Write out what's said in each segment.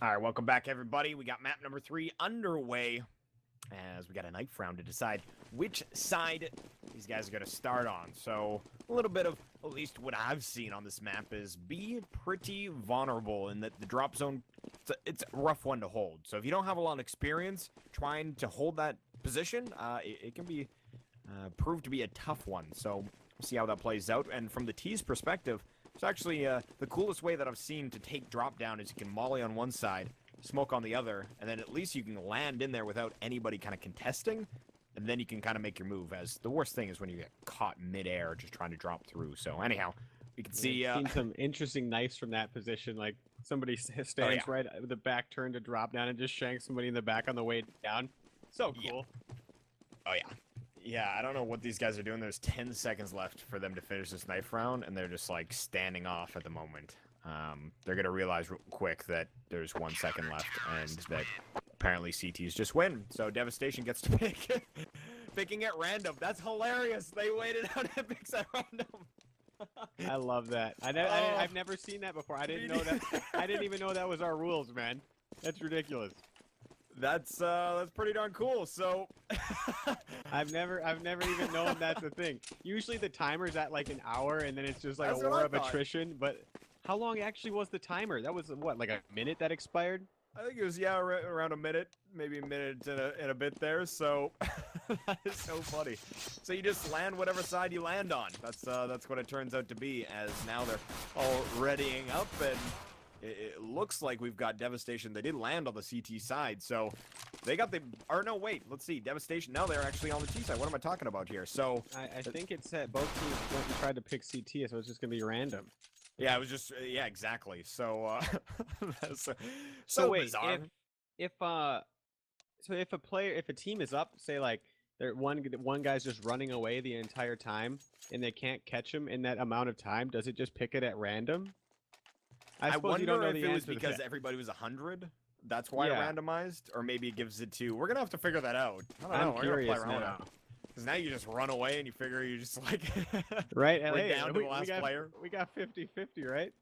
All right, welcome back, everybody. We got map number 3 underway as we got a knife round to decide which side these guys are going to start on. So a little bit of, at least what I've seen on this map, is be pretty vulnerable in that the drop zone, it's a rough one to hold. So if you don't have a lot of experience trying to hold that position, it can be proved to be a tough one. So we'll see how that plays out. And from the T's perspective, it's actually the coolest way that I've seen to take drop down is you can molly on one side, smoke on the other, and then at least you can land in there without anybody kind of contesting, and then you can kind of make your move. As the worst thing is when you get caught midair just trying to drop through. So anyhow, we can see I've seen some interesting knives from that position. Like somebody stands right with the back turn to drop down and just shanks somebody in the back on the way down. So cool. Oh yeah. Yeah, I don't know what these guys are doing. There's 10 seconds left for them to finish this knife round, and they're just like standing off at the moment. They're gonna realize real quick that there's 1 second left, and that apparently CTs just win. So Devastation gets to pick, picking at random. That's hilarious. They waited out and picks at random. I love that. I've never seen that before. I didn't know that. I didn't even know that was our rules, man. That's ridiculous. That's pretty darn cool. So I've never even known that's a thing. Usually the timer's at like an hour, and then it's just like That's a what war I of thought. attrition. But how long actually was the timer? That was what, like a minute that expired? I think it was, yeah, around a minute, maybe a minute and a bit there. So that is so funny. So you just land whatever side you land on. That's what it turns out to be. As now they're all readying up, and it looks like we've got Devastation. They did land on the CT side, so they got the. Or no, wait. Let's see. Devastation. Now they're actually on the T side. What am I talking about here? So I think it said both teams went and tried to pick CT, so it's just gonna be random. yeah, it was just yeah, exactly. So that's so wait, bizarre. if a team is up, say like one guy's just running away the entire time and they can't catch him in that amount of time, does it just pick it at random? I suppose wonder you don't know if the it was answer to because that. everybody was 100. That's why Yeah. it randomized, or maybe it gives it to. We're gonna have to figure that out. I don't know. I'm We're gonna curious play around now. because now you just run away and you figure you just like Right? we're Hey, down to the last player. We got 50-50, right?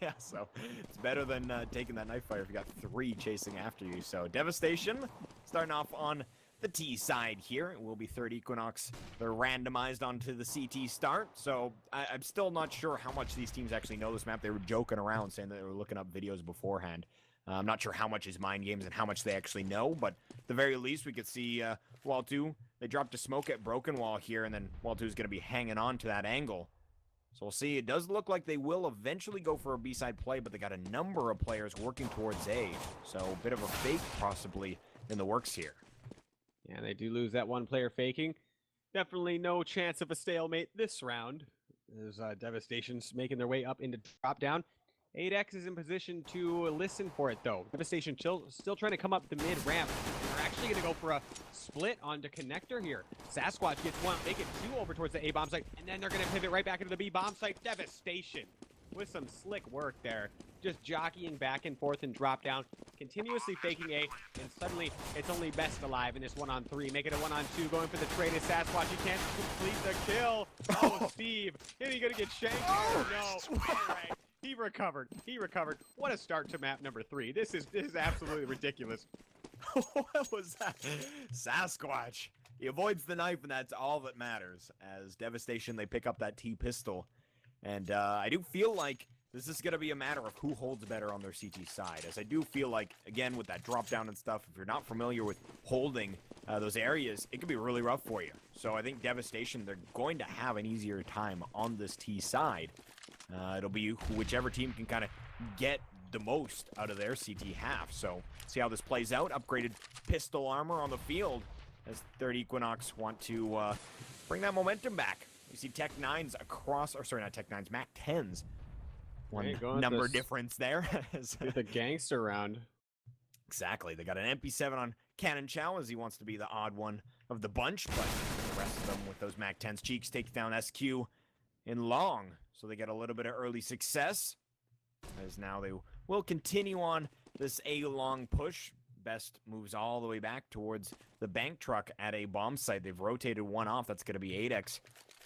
Yeah, so it's better than taking that knife fire if you got 3 chasing after you. So Devastation starting off on the T side here. It will be third Equinox. They're randomized onto the CT start. So I'm still not sure how much these teams actually know this map. They were joking around saying that they were looking up videos beforehand. I'm not sure how much is mind games and how much they actually know, but at the very least, we could see Wall 2. They dropped a smoke at Broken Wall here, and then Wall 2 is going to be hanging on to that angle. So we'll see. It does look like they will eventually go for a B-side play, but they got a number of players working towards A. So a bit of a fake possibly in the works here. Yeah, they do lose that one player faking. Definitely no chance of a stalemate this round. There's Devastation's making their way up into drop down. 8X is in position to listen for it, though. Devastation still trying to come up the mid-ramp. They're actually going to go for a split onto connector here. Sasquatch gets one, make it 2 over towards the A-bomb site, and then they're going to pivot right back into the B-bomb site. Devastation with some slick work there. Just jockeying back and forth and drop down, continuously faking A, and suddenly it's only best alive in this 1-on-3. Make it a 1-on-2, going for the trade is Sasquatch. He can't complete the kill. Oh, Steve, is he going to get shanked? Oh, no. All right. He recovered. He recovered. What a start to map number 3. This is absolutely ridiculous. What was that? Sasquatch. He avoids the knife, and that's all that matters. As Devastation, they pick up that T-pistol. And I do feel like this is going to be a matter of who holds better on their CT side. As I do feel like, again, with that drop down and stuff, if you're not familiar with holding those areas, it can be really rough for you. So I think Devastation, they're going to have an easier time on this T side. It'll be whichever team can kind of get the most out of their CT half. So see how this plays out. Upgraded pistol armor on the field as third Equinox want to bring that momentum back. You see Tech 9s across, or sorry, not Tech 9s, Mac 10s. One number difference there. Get the gangster round. Exactly. They got an MP7 on Cannon Chow as he wants to be the odd one of the bunch, but the rest of them with those Mac 10s cheeks take down SQ in long. So they get a little bit of early success. As now they will continue on this A-long push. Best moves all the way back towards the bank truck at a bomb site. They've rotated one off. That's going to be 8X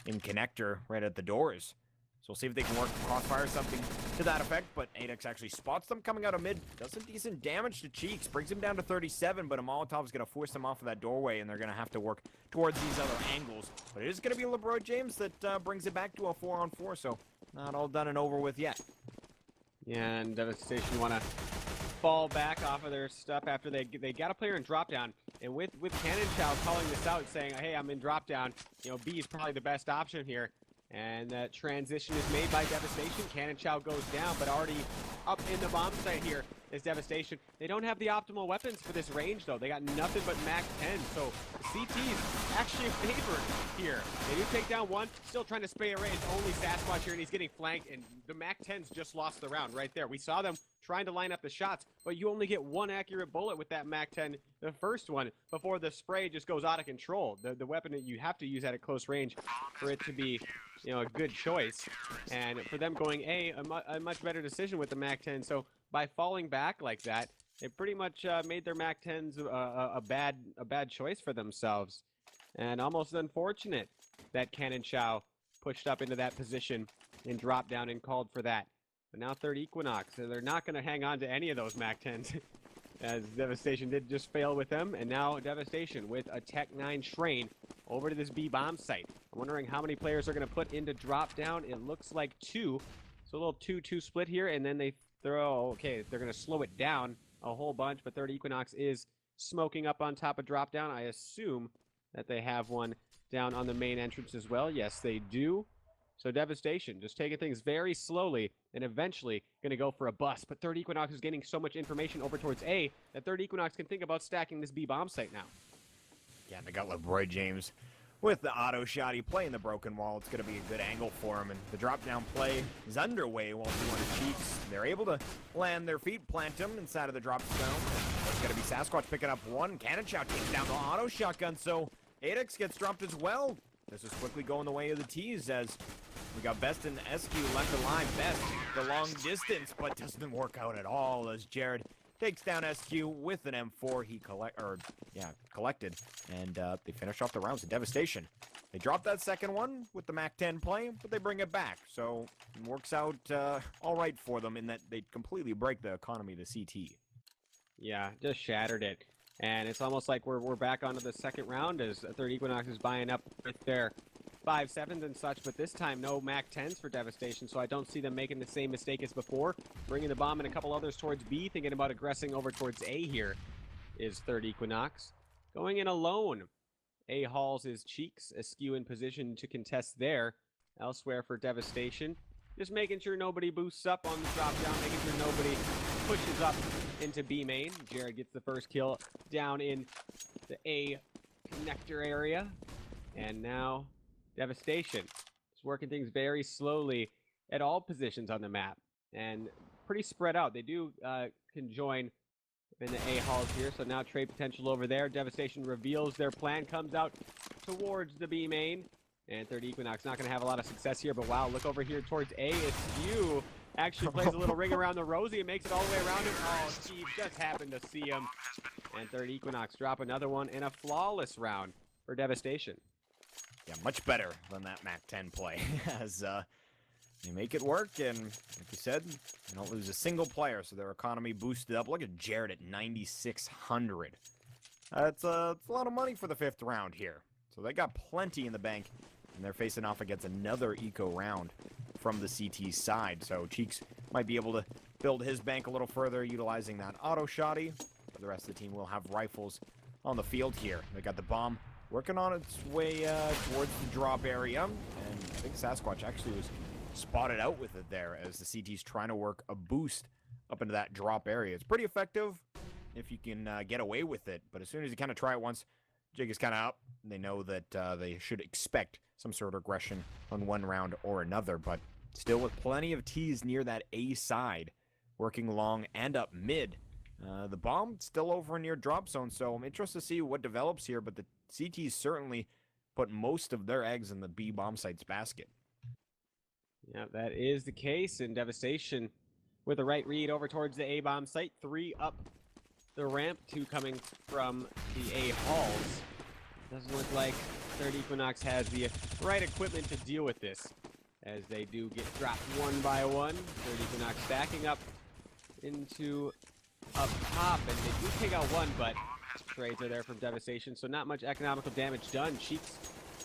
in connector right at the doors. So we'll see if they can work Crossfire, something to that effect. But 8X actually spots them coming out of mid. Does some decent damage to Cheeks. Brings him down to 37, but a Molotov is going to force them off of that doorway, and they're going to have to work towards these other angles. But it is going to be LeBron James that brings it back to a 4-on-4, so not all done and over with yet. Yeah, and Devastation want to fall back off of their stuff after they got a player in drop down. And with Cannon Chow calling this out, saying, hey, I'm in drop down, you know, B is probably the best option here. And that transition is made by Devastation. Cannon Chow goes down, but already up in the bomb site here is Devastation. They don't have the optimal weapons for this range, though. They got nothing but Mac 10, so the CT's actually favored here. They do take down one, still trying to spray array. It's only Sasquatch here, and he's getting flanked, and the Mac 10s just lost the round right there. We saw them trying to line up the shots, but you only get one accurate bullet with that Mac 10, the first one, before the spray just goes out of control. The weapon that you have to use at a close range for it to be, you know, a good choice. And for them going a much better decision with the Mac 10. So by falling back like that, they pretty much made their Mac 10s a bad choice for themselves. And almost unfortunate that Cannon Chow pushed up into that position and dropped down and called for that. But now third Equinox, so they're not going to hang on to any of those Mac 10s. As Devastation did just fail with them, and now Devastation with a Tech 9 Train over to this B bomb site. I'm wondering how many players are going to put into drop down. It looks like 2. So a little 2-2 split here, and then they throw, okay, they're going to slow it down a whole bunch, but third Equinox is smoking up on top of drop down. I assume that they have one down on the main entrance as well. Yes, they do. So Devastation just taking things very slowly and eventually going to go for a bust. But third Equinox is getting so much information over towards A that third Equinox can think about stacking this B bomb site now. Yeah, they got LeBroy James with the auto shot. He playing the broken wall. It's going to be a good angle for him. And the drop down play is underway while doing Cheeks. They're able to land their feet, plant him inside of the drop zone. It's going to be Sasquatch picking up one. Cannon Chow takes down the auto shotgun. So 8X gets dropped as well. This is quickly going the way of the T's as we got Best and SQ left alive. Best the long distance, but doesn't work out at all as Jared takes down SQ with an M4 he collected, and they finish off the rounds of Devastation. They drop that second one with the Mac 10 play, but they bring it back, so it works out all right for them in that they completely break the economy of the CT. Yeah, just shattered it. And it's almost like we're back onto the second round as third Equinox is buying up with their 5.7s and such, but this time no Mac 10s for Devastation, so I don't see them making the same mistake as before. Bringing the bomb and a couple others towards B, thinking about aggressing over towards A here is third Equinox. Going in alone. A hauls his Cheeks, Askew in position to contest there. Elsewhere for Devastation. Just making sure nobody boosts up on the drop down, making sure nobody pushes up into B main. Jared gets the first kill down in the A connector area. And now Devastation is working things very slowly at all positions on the map. And pretty spread out. They do can join in the A halls here, so now trade potential over there. Devastation reveals their plan, comes out towards the B main. And third Equinox not going to have a lot of success here, but wow, look over here towards A. Askew actually plays a little ring around the Rosie and makes it all the way around him. Oh, Steve just happened to see him. And third Equinox drop another one in a flawless round for Devastation. Yeah, much better than that Mac 10 play as they make it work, and like you said, they don't lose a single player, so their economy boosted up. Look at Jared at 9,600. It's a lot of money for the 5th round here. So they got plenty in the bank, and they're facing off against another eco round from the CT side. So Cheeks might be able to build his bank a little further utilizing that auto shotty. But the rest of the team will have rifles on the field here. They got the bomb working on its way towards the drop area, and I think Sasquatch actually was spotted out with it there as the CT's trying to work a boost up into that drop area. It's pretty effective if you can get away with it, but as soon as you kind of try it once, jig is kind of up. They know that they should expect some sort of aggression on one round or another, but still with plenty of T's near that A side, working long and up mid. The bomb still over near drop zone, so I'm interested to see what develops here, but the CT's certainly put most of their eggs in the B bomb site's basket. Yeah, that is the case, and Devastation with a right read over towards the A bomb site. 3 up the ramp, 2 coming from the A halls. Doesn't look like third Equinox has the right equipment to deal with this. as they do get dropped one by one. Third Equinox stacking up into up top, and they do take out one, but trades are there from Devastation, so not much economical damage done. Cheeks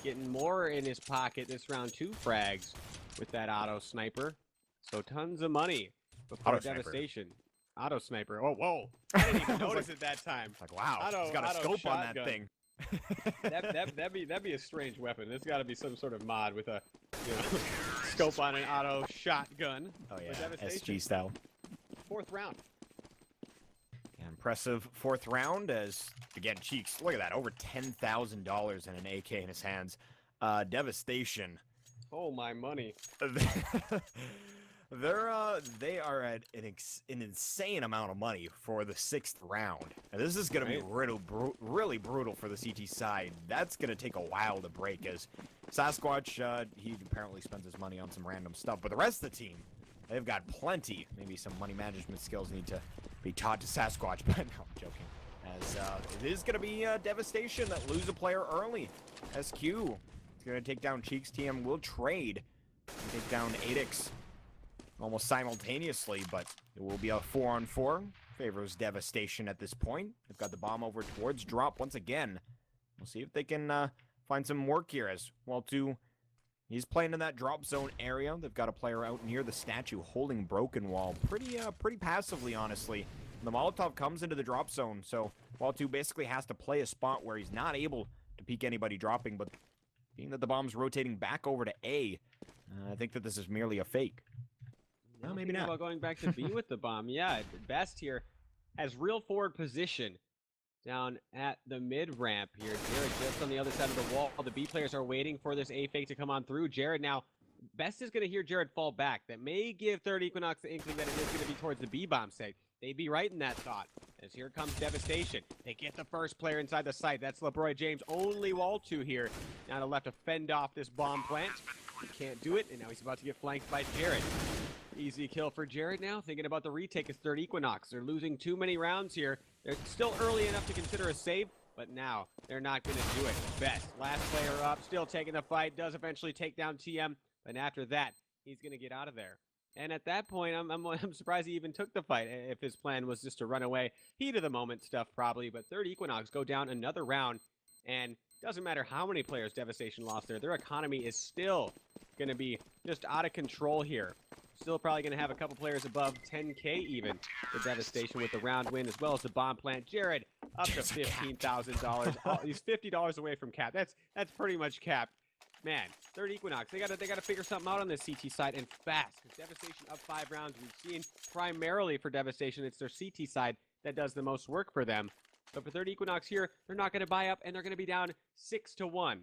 getting more in his pocket this round, 2 frags with that auto sniper. So tons of money before Auto sniper. Devastation. Auto sniper. Oh, whoa. I didn't even notice it that time. It's like, wow, he's got a scope on that thing. That'd be a strange weapon. There's got to be some sort of mod with a, scope on an auto shotgun. Oh yeah, SG style. 4th round. Yeah, impressive 4th round as, again, Cheeks, look at that, over $10,000 in an AK in his hands. Devastation. Oh, my money. They are at an insane amount of money for the 6th round. And this is going to be really brutal for the CT side. That's going to take a while to break, as Sasquatch, he apparently spends his money on some random stuff. But the rest of the team, they've got plenty. Maybe some money management skills need to be taught to Sasquatch, but no, I'm joking. As it is going to be Devastation that lose a player early. SQ is going to take down Cheeks. TM will trade and take down Adix almost simultaneously, but it will be a 4-on-4. Favors Devastation at this point. They've got the bomb over towards drop once again. We'll see if they can find some work here, as Waltu, he's playing in that drop zone area. They've got a player out near the statue holding Broken Wall pretty passively, honestly. The Molotov comes into the drop zone, so Waltu basically has to play a spot where he's not able to peek anybody dropping, but being that the bomb's rotating back over to A, I think that this is merely a fake. Well, maybe not. About going back to B with the bomb. Yeah, Best here has real forward position down at the mid ramp here. Jared just on the other side of the wall. The B players are waiting for this A fake to come on through. Jared now, Best is going to hear Jared fall back. That may give Third Equinox the inkling that it is going to be towards the B bomb site. They'd be right in that thought, as here comes Devastation. They get the first player inside the site. That's LeBroy James, only Waltu here. Now to left to fend off this bomb plant. He can't do it, and now he's about to get flanked by Jared. Easy kill for Jared now. Thinking about the retake is Third Equinox. They're losing too many rounds here. They're still early enough to consider a save, but now they're not going to do it. Best, last player up, still taking the fight. Does eventually take down TM, but after that, he's going to get out of there. And at that point, I'm surprised he even took the fight. If his plan was just to run away, heat of the moment stuff probably. But Third Equinox go down another round, and doesn't matter how many players Devastation lost there. Their economy is still going to be just out of control here. Still probably going to have a couple players above 10K even for Devastation with the round win, as well as the bomb plant. Jared up to $15,000. Oh, he's $50 away from cap. That's pretty much capped. Man, Third Equinox, they gotta figure something out on this CT side, and fast. Because Devastation up 5 rounds. We've seen primarily for Devastation, it's their CT side that does the most work for them. But for Third Equinox here, they're not going to buy up, and they're going to be down 6-1.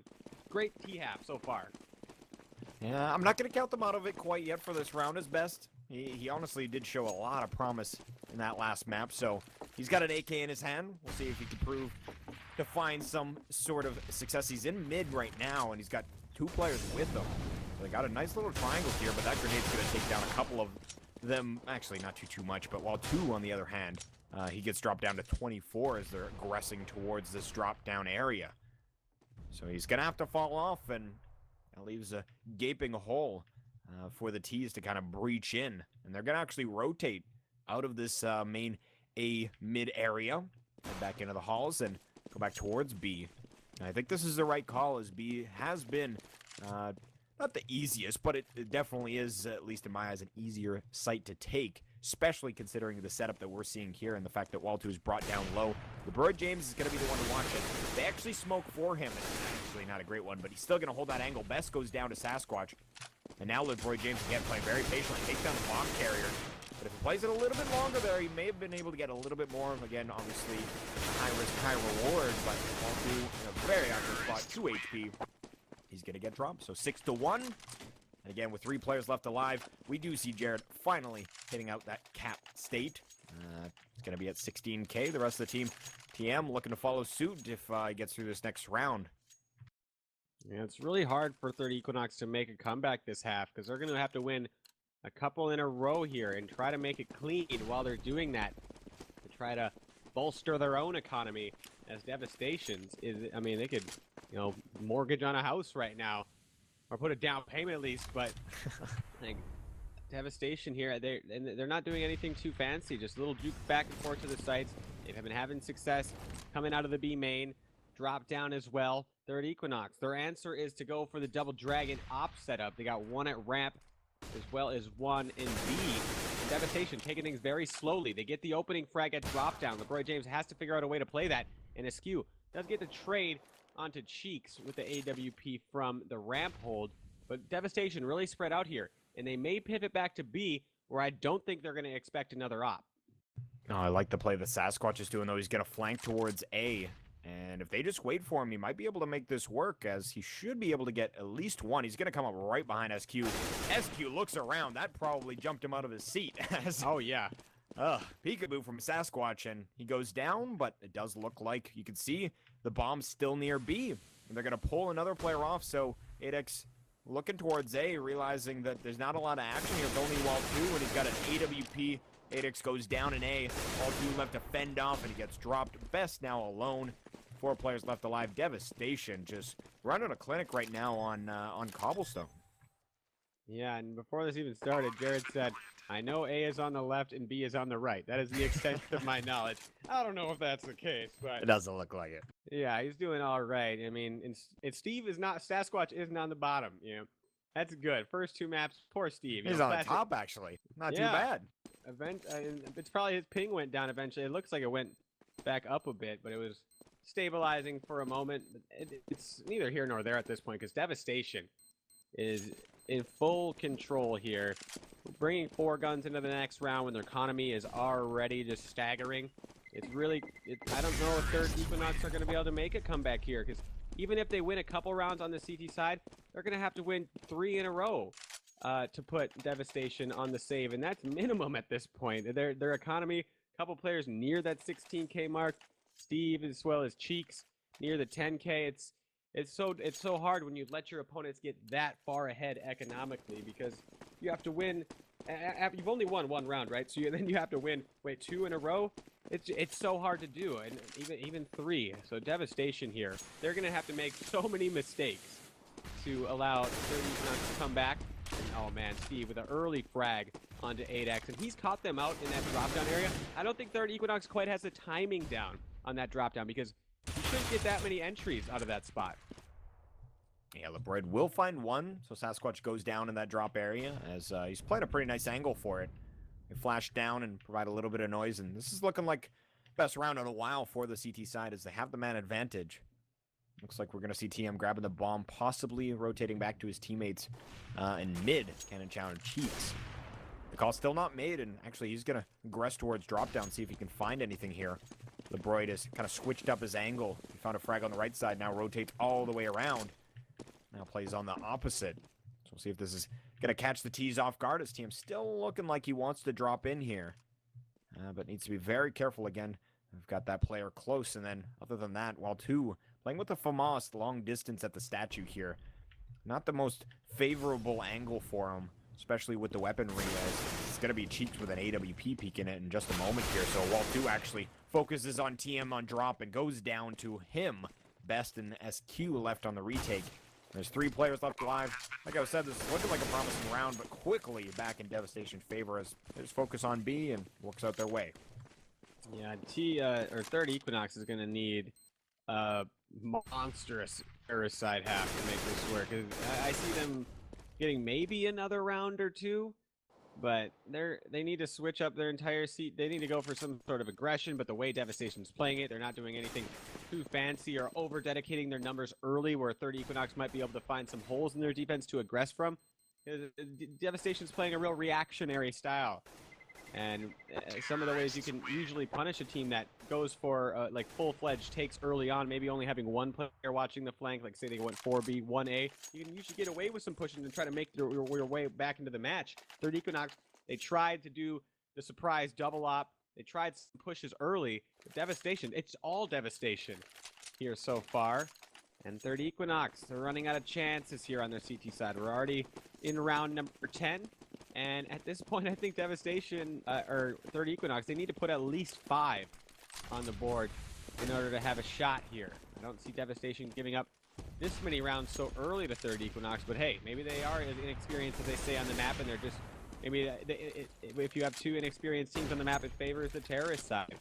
Great T-half so far. Yeah, I'm not going to count them out of it quite yet for this round as Best. He honestly did show a lot of promise in that last map, so he's got an AK in his hand. We'll see if he can prove to find some sort of success. He's in mid right now, and he's got 2 players with him. So they got a nice little triangle here, but that grenade's going to take down a couple of them. Actually, not too much, but while 2, on the other hand, he gets dropped down to 24 as they're aggressing towards this drop-down area. So he's going to have to fall off, and that leaves a gaping hole for the T's to kind of breach in. And they're going to actually rotate out of this main A mid area, head back into the halls, and go back towards B. And I think this is the right call, as B has been not the easiest, but it definitely is, at least in my eyes, an easier site to take, especially considering the setup that we're seeing here and the fact that Waltu is brought down low. LeBroy James is going to be the one to watch it. They actually smoke for him. It's actually not a great one, but he's still going to hold that angle. Best goes down to Sasquatch. And now LeBroy James, again, playing very patiently, takes down the bomb carrier. But if he plays it a little bit longer there, he may have been able to get a little bit more. Again, obviously, high risk, high reward, but Waltu in a very active spot, 2 HP. He's going to get dropped, so 6-1. And again, with 3 players left alive, we do see Jared finally hitting out that cap state. It's going to be at 16K. The rest of the team, TM, looking to follow suit if he gets through this next round. Yeah, it's really hard for Third Equinox to make a comeback this half, because they're going to have to win a couple in a row here and try to make it clean while they're doing that, to try to bolster their own economy, as Devastations is, I mean, they could, mortgage on a house right now, or put a down payment at least, but like Devastation here, they're not doing anything too fancy, just a little juke back and forth to the sites. They've been having success coming out of the B main, drop down as well. Third Equinox, their answer is to go for the double dragon op setup. They got one at ramp as well as one in B. And Devastation taking things very slowly. They get the opening frag at drop down. LeBroy James has to figure out a way to play that, and Askew does get to trade onto Cheeks with the AWP from the ramp hold, but Devastation really spread out here, and they may pivot back to B, where I don't think they're going to expect another op. Oh, I like the play that Sasquatch is doing, though. He's going to flank towards A, and if they just wait for him, he might be able to make this work, as he should be able to get at least one. He's going to come up right behind SQ. SQ looks around. That probably jumped him out of his seat. Oh, yeah. Peekaboo from Sasquatch, and he goes down, but it does look like you can see the bomb's still near B. And they're going to pull another player off, so 8X looking towards A, realizing that there's not a lot of action here. It's only Wall 2, and he's got an AWP. 8X goes down in A. Wall 2 left to fend off, and he gets dropped. Best now alone. 4 players left alive. Devastation just running a clinic right now on Cobblestone. Yeah, and before this even started, Jared said, I know A is on the left and B is on the right. That is the extent of my knowledge. I don't know if that's the case, but It doesn't look like it. yeah, he's doing all right. I mean, and Steve is not, Sasquatch isn't on the bottom, you know. That's good. First 2 maps, poor Steve. He's on the top, actually. Not too bad. It's probably his ping went down eventually. It looks like it went back up a bit, but it was stabilizing for a moment. It's neither here nor there at this point, because Devastation is in full control here. Bringing 4 guns into the next round when their economy is already just staggering. It's really, I don't know if Third Equinox are going to be able to make a comeback here, because even if they win a couple rounds on the CT side, they're going to have to win 3 in a row to put Devastation on the save, and that's minimum at this point. Their economy, a couple players near that 16K mark. Steve as well as Cheeks near the 10K. It's so hard when you let your opponents get that far ahead economically, because you have to win. You've only won 1 round, right? So then you have to win 2 in a row. It's so hard to do, and even 3. So Devastation here. They're gonna have to make so many mistakes to allow 30 to come back. Oh man, Steve with an early frag onto 8X, and he's caught them out in that drop down area. I don't think Third Equinox quite has the timing down on that drop down, because you shouldn't get that many entries out of that spot. Yeah, LeBroid will find one, so Sasquatch goes down in that drop area, as he's playing a pretty nice angle for it. They flash down and provide a little bit of noise, and this is looking like best round in a while for the CT side, as they have the man advantage. Looks like we're going to see TM grabbing the bomb, possibly rotating back to his teammates in mid. Cannon challenge Cheeks. The call's still not made, and actually he's going to aggress towards drop down, see if he can find anything here. LeBroid has kind of switched up his angle. He found a frag on the right side, now rotates all the way around. Now plays on the opposite. So we'll see if this is going to catch the T's off guard. His team still looking like he wants to drop in here. But needs to be very careful again. We've got that player close, and then other than that, Wall 2 playing with the FAMAS long distance at the statue here. Not the most favorable angle for him, especially with the weaponry, as it's going to be Cheeks with an AWP peeking it in just a moment here. So Wall 2 actually focuses on TM on drop and goes down to him. Best and SQ left on the retake. There's 3 players left alive. Like I said, this is looking like a promising round, but quickly back in Devastation favor as they just focus on B and works out their way. Yeah, Third Equinox is going to need a monstrous Parasite half to make this work. I see them getting maybe another round or 2, but they need to switch up their entire seat. They need to go for some sort of aggression, but the way Devastation's playing it, they're not doing anything too fancy or over-dedicating their numbers early, where Third Equinox might be able to find some holes in their defense to aggress from. Devastation's playing a real reactionary style. And some of the ways you can usually punish a team that goes for like full-fledged takes early on, maybe only having 1 player watching the flank, like say they went 4B, 1A, you can usually get away with some pushing and try to make your way back into the match. Third Equinox, they tried to do the surprise double op. They tried some pushes early. But Devastation, it's all Devastation here so far. And Third Equinox, they're running out of chances here on their CT side. We're already in round number 10. And at this point, I think Devastation, or Third Equinox, they need to put at least 5 on the board in order to have a shot here. I don't see Devastation giving up this many rounds so early to third Equinox, but hey, maybe they are as inexperienced as they say on the map, and they're just, maybe if you have two inexperienced teams on the map, it favors the terrorist side.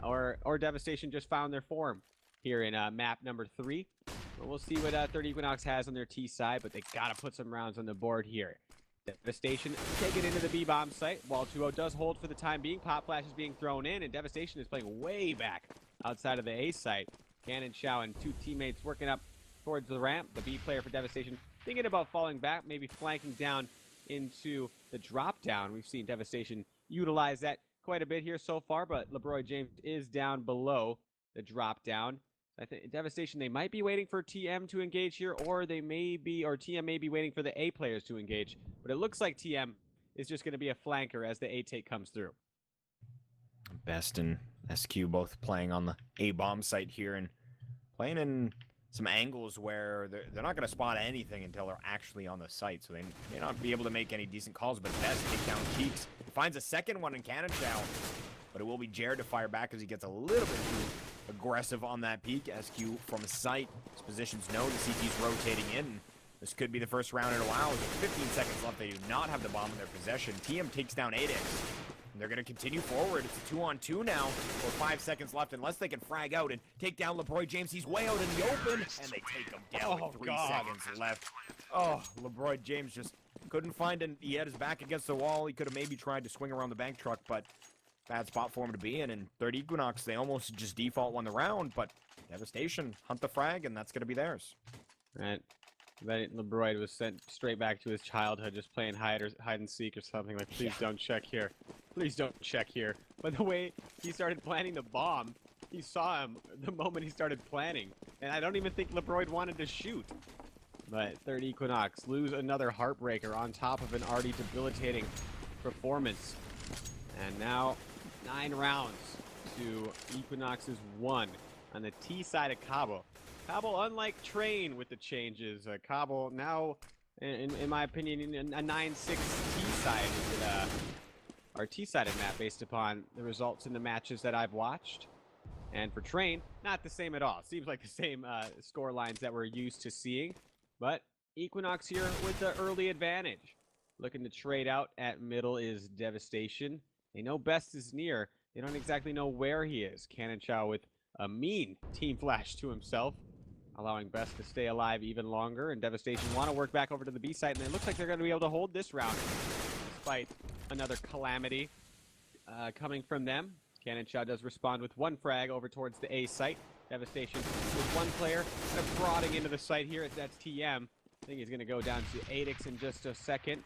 Or Devastation just found their form here in map number 3. But we'll see what third Equinox has on their T side, but they gotta put some rounds on the board here. Devastation take it into the B-bomb site, while 2-0 does hold for the time being. Pop Flash is being thrown in, and Devastation is playing way back outside of the A site. Cannon Chow and 2 teammates working up towards the ramp. The B player for Devastation thinking about falling back, maybe flanking down into the drop down. We've seen Devastation utilize that quite a bit here so far, but LeBroy James is down below the drop down. I think Devastation, they might be waiting for TM to engage here, or TM may be waiting for the A players to engage. But it looks like TM is just going to be a flanker as the A take comes through. Best and SQ both playing on the A-bomb site here and playing in some angles where they're not going to spot anything until they're actually on the site, so they may not be able to make any decent calls. But Best take down Cheeks. He finds a second one in Cannon Chow, but it will be Jared to fire back as he gets a little bit too aggressive on that peak. SQ from his sight. His position's known. The CT's rotating in. This could be the first round in a while. With 15 seconds left, they do not have the bomb in their possession. TM takes down 8X. And they're going to continue forward. It's a 2-on-2 now with 5 seconds left. Unless they can frag out and take down LeBroy James. He's way out in the open, and they take him down with 3 seconds left. Oh, LeBroy James just couldn't find it. He had his back against the wall. He could have maybe tried to swing around the bank truck, but bad spot for him to be in. And third Equinox, they almost just default won the round, but Devastation hunt the frag, and that's going to be theirs. Right. Then LeBroy was sent straight back to his childhood, just playing hide and seek or something. Like, please don't check here. Please don't check here. But the way he started planning the bomb, he saw him the moment he started planning. And I don't even think LeBroy wanted to shoot. But third Equinox lose another heartbreaker on top of an already debilitating performance. And now 9 rounds to Equinox's 1 on the T side of Cobble. Cobble, unlike Train with the changes, Cobble now, in my opinion, a 9-6 T side or T-sided map based upon the results in the matches that I've watched. And for Train, not the same at all. Seems like the same score lines that we're used to seeing. But Equinox here with the early advantage. Looking to trade out at middle is Devastation. They know Best is near. They don't exactly know where he is. Cannon Chow with a mean team flash to himself, allowing Best to stay alive even longer. And Devastation want to work back over to the B site, and it looks like they're going to be able to hold this round, despite another calamity coming from them. Cannon Chow does respond with 1 frag over towards the A site. Devastation with 1 player kind of prodding into the site here. That's TM. I think he's going to go down to 8X in just a second.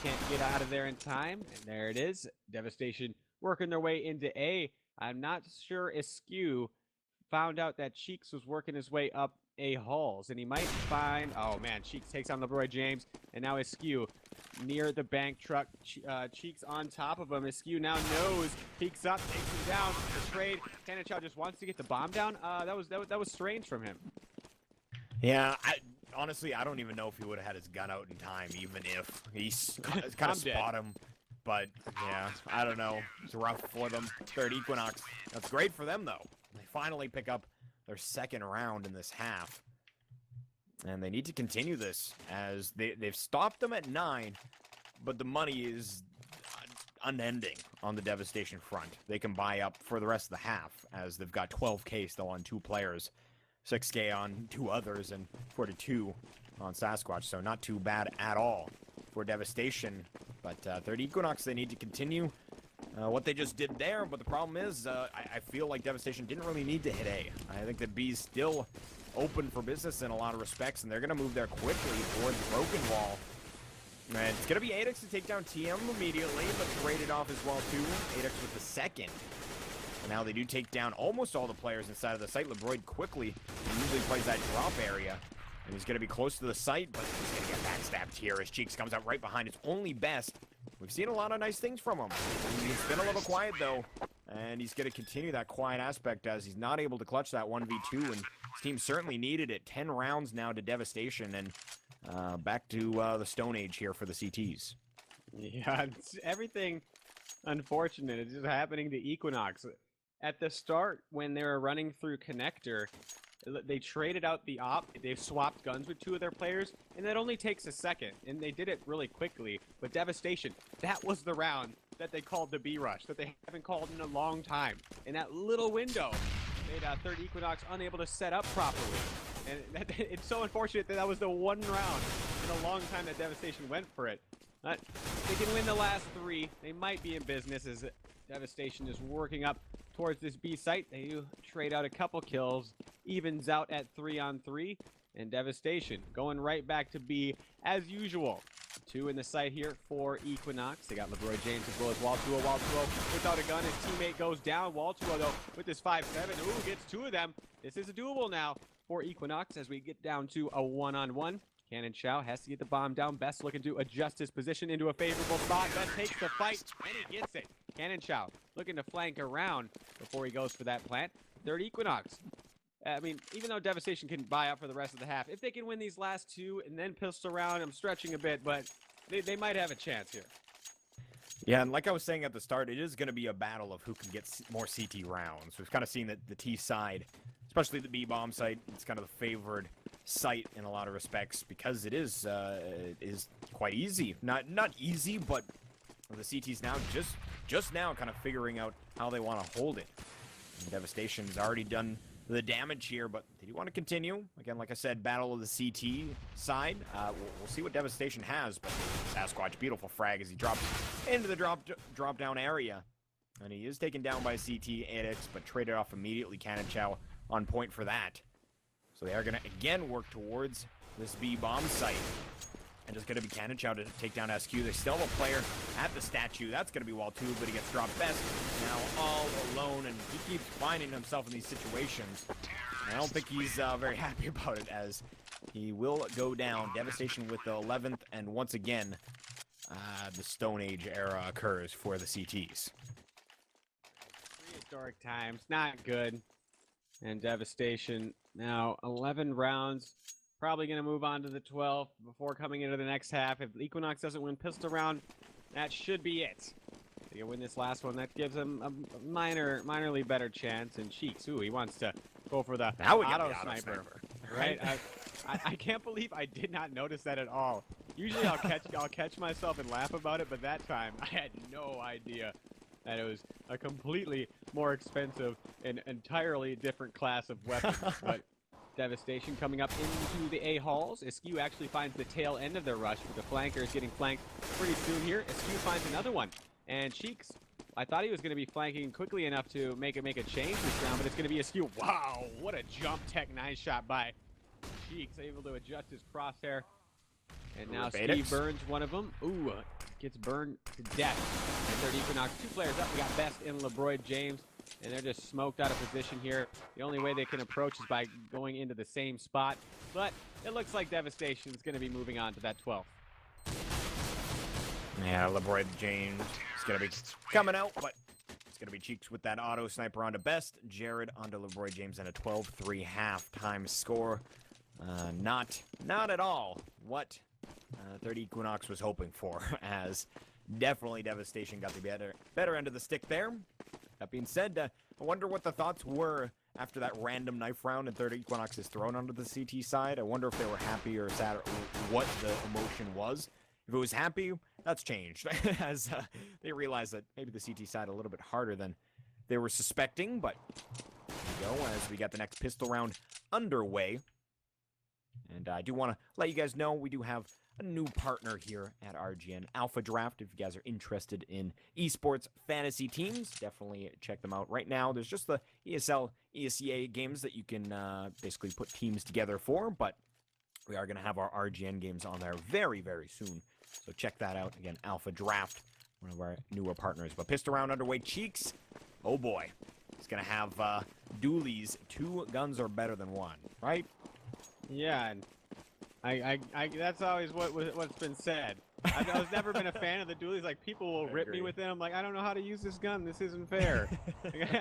Can't get out of there in time, and there it is. Devastation working their way into A. I'm not sure Askew found out that Cheeks was working his way up A halls, and he might find, oh man, Cheeks takes on LeBroy James, and now Askew near the bank truck. Cheeks on top of him. Askew now knows, peeks up, takes him down. The trade. Cannon Chow just wants to get the bomb down. That was strange from him. Yeah, honestly, I don't even know if he would have had his gun out in time, even if he's kind of spot him. But yeah, I don't know. It's rough for them. Third Equinox. That's great for them, though. They finally pick up their 2nd round in this half. And they need to continue this, as they've stopped them at 9, but the money is unending on the Devastation front. They can buy up for the rest of the half, as they've got 12K still on 2 players, 6K on 2 others, and 42 on Sasquatch, so not too bad at all for Devastation. But third Equinox, they need to continue what they just did there, but the problem is I feel like Devastation didn't really need to hit A. I think that B's still open for business in a lot of respects, and they're going to move there quickly towards Broken Wall. And it's going to be 8X to take down TM immediately, but traded off as well, too. 8X with the 2nd. And now they do take down almost all the players inside of the site. LeBroy quickly usually plays that drop area, and he's going to be close to the site, but he's going to get backstabbed here as Cheeks comes out right behind his only Best. We've seen a lot of nice things from him. He's been a little quiet, though, and he's going to continue that quiet aspect as he's not able to clutch that 1v2, and his team certainly needed it. 10 rounds now to Devastation, and back to the Stone Age here for the CTs. Yeah, it's everything unfortunate is just happening to Equinox. At the start, when they were running through Connector, They traded out the op. They've swapped guns with 2 of their players, and that only takes a second. And they did it really quickly. But Devastation, that was the round that they called the B rush, that they haven't called in a long time. In that little window, made Third Equinox unable to set up properly. And it's so unfortunate that that was the one round in a long time that Devastation went for it. But they can win the last 3. They might be in business as Devastation is working up towards this B site. They do trade out a couple kills, evens out at 3-on-3, and Devastation going right back to B as usual. 2 in the site here for Equinox. They got LeBroy James as well as Wall2o. Wall2o without a gun. His teammate goes down. Wall2o though with his 5-7. Ooh, gets 2 of them. This is a doable now for Equinox as we get down to a 1-on-1. Cannon Chow has to get the bomb down. Best looking to adjust his position into a favorable spot. Best takes the fight, and he gets it. Cannon Chow looking to flank around before he goes for that plant. Third Equinox. I mean, even though Devastation can buy up for the rest of the half, if they can win these last 2 and then pistol around, I'm stretching a bit, but they might have a chance here. Yeah, and like I was saying at the start, it is going to be a battle of who can get more CT rounds. We've kind of seen that the T side, especially the B bomb site, it's kind of the favored site in a lot of respects because it is quite easy. Not easy, but the CT's now just now kind of figuring out how they want to hold it. And Devastation's already done the damage here, but they do want to continue. Again, like I said, battle of the CT side. We'll see what Devastation has, but Sasquatch, beautiful frag as he drops into the drop down area. And he is taken down by CT 8X, but traded off immediately. Cannon Chow on point for that. So they are going to again work towards this B bomb site. And it's going to be Cannon Chow to take down SQ. They still have a player at the statue. That's going to be Wall2, but he gets dropped best. Now all alone, and he keeps finding himself in these situations. And I don't think he's very happy about it, as he will go down. Devastation with the 11th, and once again, the Stone Age era occurs for the CTs. Prehistoric times, not good. And Devastation now 11 rounds. Probably going to move on to the 12th before coming into the next half. If Equinox doesn't win pistol round, that should be it. They can win this last one. That gives them a minorly better chance. And Cheeks, ooh, he wants to go for the auto sniper. Right? I can't believe I did not notice that at all. Usually I'll catch myself and laugh about it, but that time I had no idea that it was a completely more expensive and entirely different class of weapon. But Devastation coming up into the A halls. Askew actually finds the tail end of their rush, with the flankers getting flanked pretty soon here. Askew finds another one, and Cheeks, I thought he was going to be flanking quickly enough to make a change this round, but it's going to be Askew. Wow, what a jump tech 9 shot by Cheeks, able to adjust his crosshair. And now Steve burns one of them. Ooh, gets burned to death. And Third Equinox, 2 players up. We got Best and LeBroy James, and they're just smoked out of position here. The only way they can approach is by going into the same spot. But it looks like Devastation is going to be moving on to that 12th. Yeah, LeBroy James is going to be coming out, but it's going to be Cheeks with that auto sniper onto Best. Jared onto LeBroy James, and a 12-3 halftime score. Not at all what Third Equinox was hoping for, as definitely Devastation got the better end of the stick there. That being said, I wonder what the thoughts were after that random knife round and Third Equinox is thrown onto the CT side. I wonder if they were happy or sad, or what the emotion was. If it was happy, that's changed, as they realized that maybe the CT side a little bit harder than they were suspecting. But here we go, as we got the next pistol round underway. And I do want to let you guys know we do have a new partner here at RGN, Alpha Draft. If you guys are interested in esports fantasy teams, definitely check them out. Right now, there's just the ESL, ESEA games that you can basically put teams together for, but we are going to have our RGN games on there very, very soon. So check that out. Again, Alpha Draft, one of our newer partners. But pistol round underway. Cheeks, oh boy. It's going to have dualies. 2 guns are better than 1, right? Yeah, and I that's always what's been said. I was never been a fan of the dualies. Like, people will rip me with them. Like, I don't know how to use this gun. This isn't fair.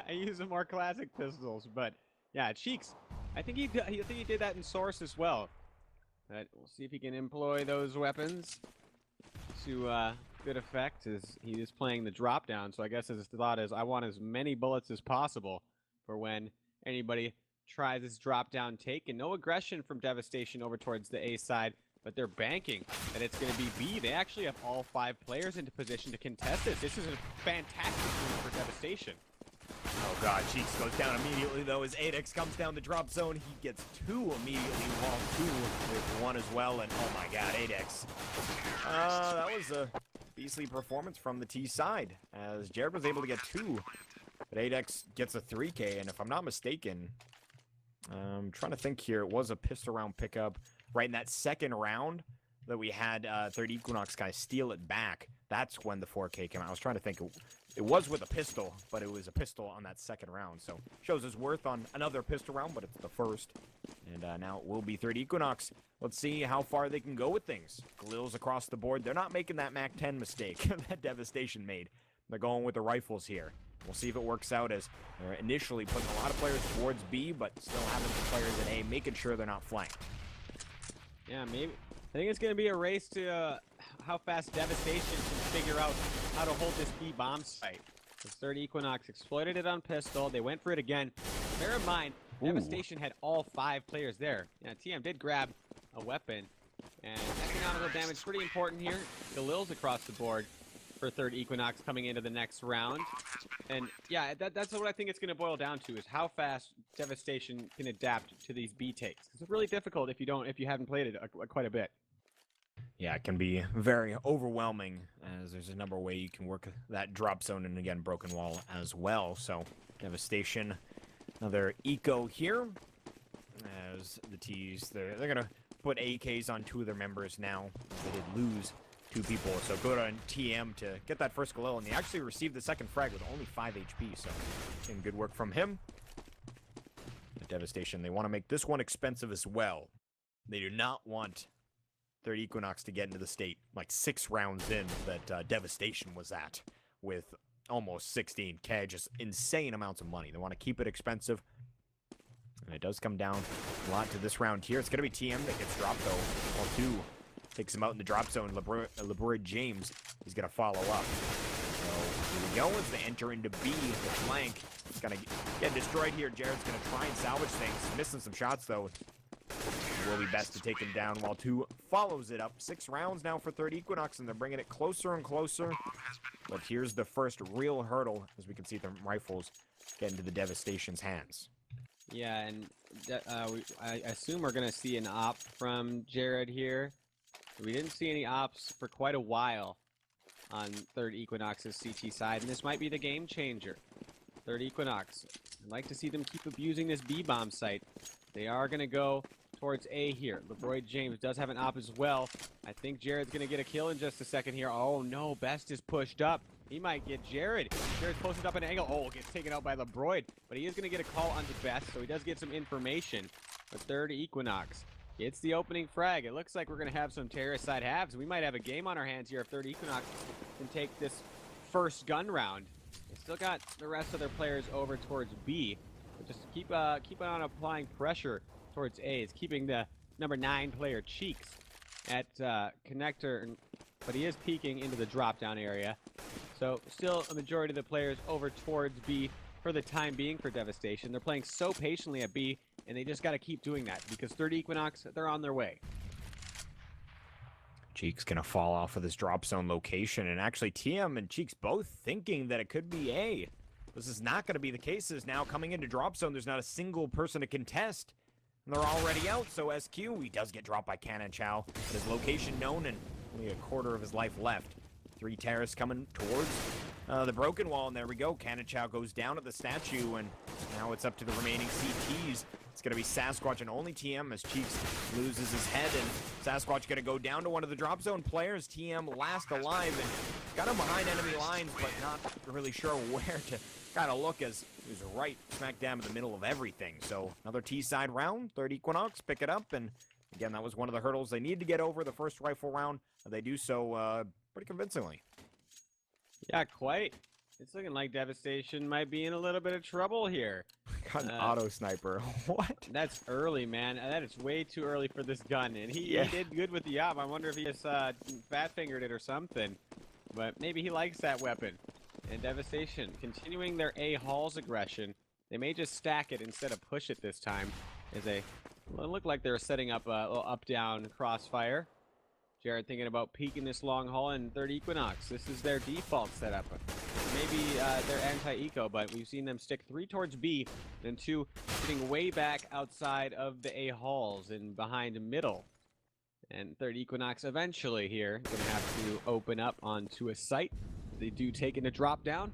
I use the more classic pistols. But yeah, Cheeks, I think he did that in Source as well. But we'll see if he can employ those weapons to good effect, as he is playing the drop down. So I guess his thought is, I want as many bullets as possible for when anybody tries this drop down take, and no aggression from Devastation over towards the A side, but they're banking that it's going to be B. They actually have all 5 players into position to contest this. This is a fantastic move for Devastation. Oh god, Cheeks goes down immediately though as 8X comes down the drop zone. He gets 2 immediately, while 2 with 1 as well, and oh my god, 8X. That was a beastly performance from the T side, as Jared was able to get 2, but 8X gets a 3K, and if I'm not mistaken, I'm trying to think here, it was a pistol round pickup right in that second round that we had Third Equinox kind of steal it back. That's when the 4K came out. I was trying to think. It was with a pistol, but it was a pistol on that second round. So shows his worth on another pistol round, but it's the first. And now it will be Third Equinox. Let's see how far they can go with things. Galil's across the board. They're not making that Mac 10 mistake that Devastation made. They're going with the rifles here. We'll see if it works out, as they're initially putting a lot of players towards B, but still having some players in A, making sure they're not flanked. Yeah, maybe. I think it's going to be a race to how fast Devastation can figure out how to hold this B bomb site. The Third Equinox exploited it on pistol. They went for it again. Bear in mind, Devastation had all 5 players there. Yeah, TM did grab a weapon, and economical damage pretty important here. Galil's across the board for Third Equinox coming into the next round. And yeah, that's what I think it's going to boil down to, is how fast Devastation can adapt to these B takes. It's really difficult if you haven't played it quite a bit. Yeah, it can be very overwhelming, as there's a number of ways you can work that drop zone, and again, broken wall as well. So Devastation, another eco here, as the T's, they're going to put AKs on 2 of their members now. They did lose 2 people, so good on TM to get that first Galil, and he actually received the second frag with only 5 HP, so again, good work from him. The Devastation, they want to make this one expensive as well. They do not want Third Equinox to get into the state like 6 rounds in that Devastation was at, with almost 16k, just insane amounts of money. They want to keep it expensive, and it does come down a lot to this round here. It's going to be TM that gets dropped though, while 2 takes him out in the drop zone. LeBroy James is going to follow up. So here we go as they enter into B. The flank is going to get destroyed here. Jared's going to try and salvage things. Missing some shots though. It will be best to take him down while 2 follows it up. 6 rounds now for Third Equinox, and they're bringing it closer and closer. But here's the first real hurdle, as we can see the rifles get into the Devastation's hands. Yeah, and I assume we're going to see an op from Jared here. We didn't see any ops for quite a while on Third Equinox's CT side, and this might be the game changer. Third Equinox, I'd like to see them keep abusing this B-bomb site. They are going to go towards A here. LeBroy James does have an op as well. I think Jared's going to get a kill in just a second here. Oh no, Best is pushed up. He might get Jared. Jared's posted up an angle. Oh, gets taken out by LeBroy, but he is going to get a call onto Best, so he does get some information. But Third Equinox, it's the opening frag. It looks like we're going to have some terrorist side halves. We might have a game on our hands here if Third Equinox can take this first gun round. They still got the rest of their players over towards B. But just keep on applying pressure towards A. Is keeping the number 9 player Cheeks at connector, but he is peeking into the drop-down area. So still a majority of the players over towards B for the time being for Devastation. They're playing so patiently at B, and they just got to keep doing that because Third Equinox, they're on their way. Cheeks gonna fall off of this drop zone location, and actually TM and Cheeks both thinking that it could be A. This is not going to be the case, as now coming into drop zone, there's not a single person to contest. And they're already out, so SQ, he does get dropped by Cannon Chow. But his location known, and only a quarter of his life left. 3 terrorists coming towards the broken wall, and there we go. Cannon Chow goes down at the statue, and now it's up to the remaining CTs. It's going to be Sasquatch and only TM as Cheeks loses his head, and Sasquatch going to go down to one of the drop zone players. TM last alive, and got him behind enemy lines, but not really sure where to kind of look, as he was right smack dab in the middle of everything. So another T-side round. Third Equinox pick it up, and again, that was one of the hurdles they needed to get over the first rifle round. They do so pretty convincingly. Yeah, quite. It's looking like Devastation might be in a little bit of trouble here. Got an auto sniper. What? That's early, man. That is way too early for this gun, and he did good with the op. I wonder if he just fat-fingered it or something, but maybe he likes that weapon. And Devastation continuing their A Halls aggression. They may just stack it instead of push it this time, as they look like they're setting up a little up-down crossfire. Jared thinking about peeking this long haul in third Equinox. This is their default setup. Maybe they're anti-eco, but we've seen them stick 3 towards B, and 2 sitting way back outside of the A halls and behind middle. And third Equinox eventually here gonna have to open up onto a site. They do take in a drop down.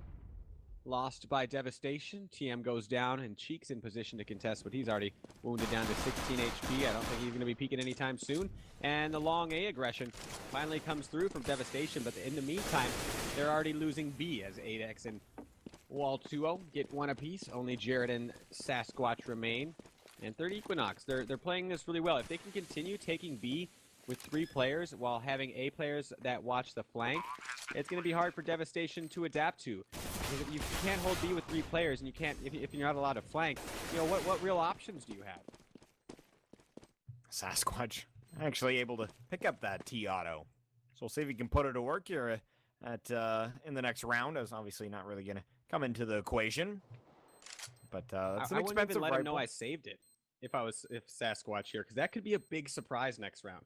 Lost by Devastation. TM goes down, and Cheeks in position to contest, but he's already wounded down to 16 HP. I don't think he's going to be peeking anytime soon. And the long A aggression finally comes through from Devastation, but in the meantime, they're already losing B as 8X and Wall 2-0 get 1 apiece. Only Jared and Sasquatch remain. And third Equinox, they're playing this really well. If they can continue taking B with 3 players while having A players that watch the flank, it's going to be hard for Devastation to adapt to. Because if you can't hold B with 3 players, and you can't, if you're not allowed to flank, you know, what real options do you have? Sasquatch actually able to pick up that T-auto. So we'll see if he can put it to work here in the next round. It's obviously not really going to come into the equation. But that's an I expensive wouldn't even let him know rifle. I saved it if Sasquatch here, because that could be a big surprise next round.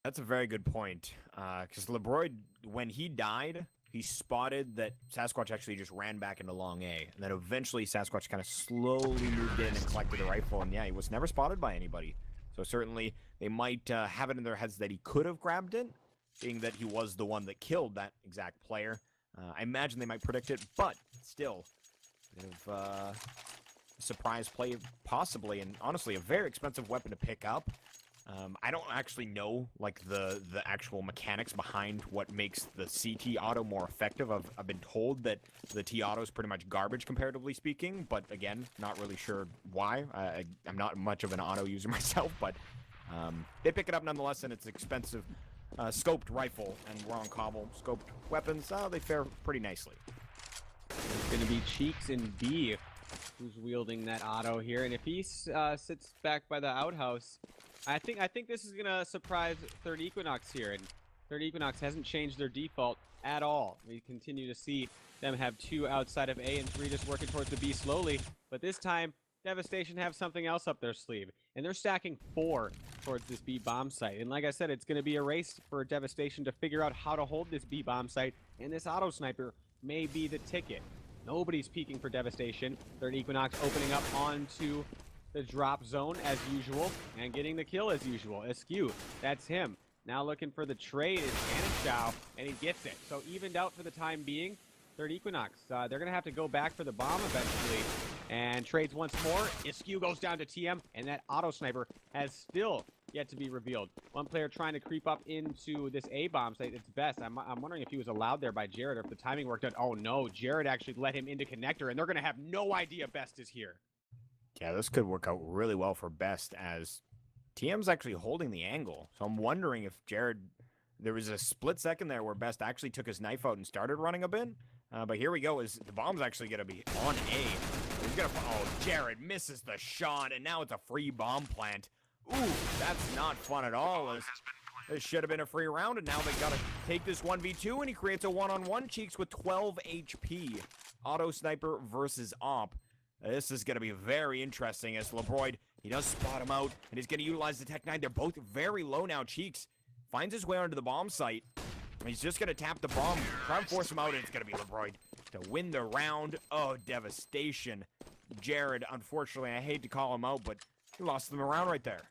That's a very good point. Because LeBroy, when he died, he spotted that Sasquatch actually just ran back into long A. And then eventually Sasquatch kind of slowly moved in and collected the rifle. And yeah, he was never spotted by anybody. So certainly they might have it in their heads that he could have grabbed it, being that he was the one that killed that exact player. I imagine they might predict it, but still, a bit of surprise play possibly. And honestly, a very expensive weapon to pick up. I don't actually know like the actual mechanics behind what makes the CT auto more effective. I've been told that the T auto is pretty much garbage comparatively speaking, but again, not really sure why. I'm not much of an auto user myself, but they pick it up nonetheless, and it's expensive scoped rifle, and we're on Cobble. Scoped weapons, they fare pretty nicely. It's going to be Cheeks and B who's wielding that auto here, and if he sits back by the outhouse, I think this is gonna surprise third Equinox here, and third Equinox hasn't changed their default at all. We continue to see them have 2 outside of A and 3 just working towards the B slowly, but this time Devastation have something else up their sleeve, and they're stacking 4 towards this B bomb site. And like I said, it's gonna be a race for Devastation to figure out how to hold this B bomb site, and this auto sniper may be the ticket. Nobody's peeking for Devastation. Third Equinox opening up onto the drop zone as usual, and getting the kill as usual. Askew, that's him. Now looking for the trade is Cannonshow, and he gets it. So evened out for the time being. Third Equinox, they're going to have to go back for the bomb eventually, and trades once more. Askew goes down to TM, and that auto sniper has still yet to be revealed. One player trying to creep up into this A bomb site. It's Best. I'm wondering if he was allowed there by Jared, or if the timing worked out. Oh no, Jared actually let him into connector, and they're going to have no idea Best is here. Yeah, this could work out really well for Best, as TM's actually holding the angle. So I'm wondering if Jared, there was a split second there where Best actually took his knife out and started running a bit. But here we go, is the bomb's actually going to be on A. He's gonna, oh, Jared misses the shot, and now it's a free bomb plant. Ooh, that's not fun at all. This should have been a free round, and now they got to take this 1v2, and he creates a one-on-one. Cheeks with 12 HP. Auto sniper versus op. This is going to be very interesting, as LeBroy, he does spot him out, and he's going to utilize the Tech 9. They're both very low now. Cheeks finds his way onto the bomb site. He's just going to tap the bomb, try and force him out, and it's going to be LeBroy to win the round. Oh, Devastation. Jared, unfortunately, I hate to call him out, but he lost them around right there.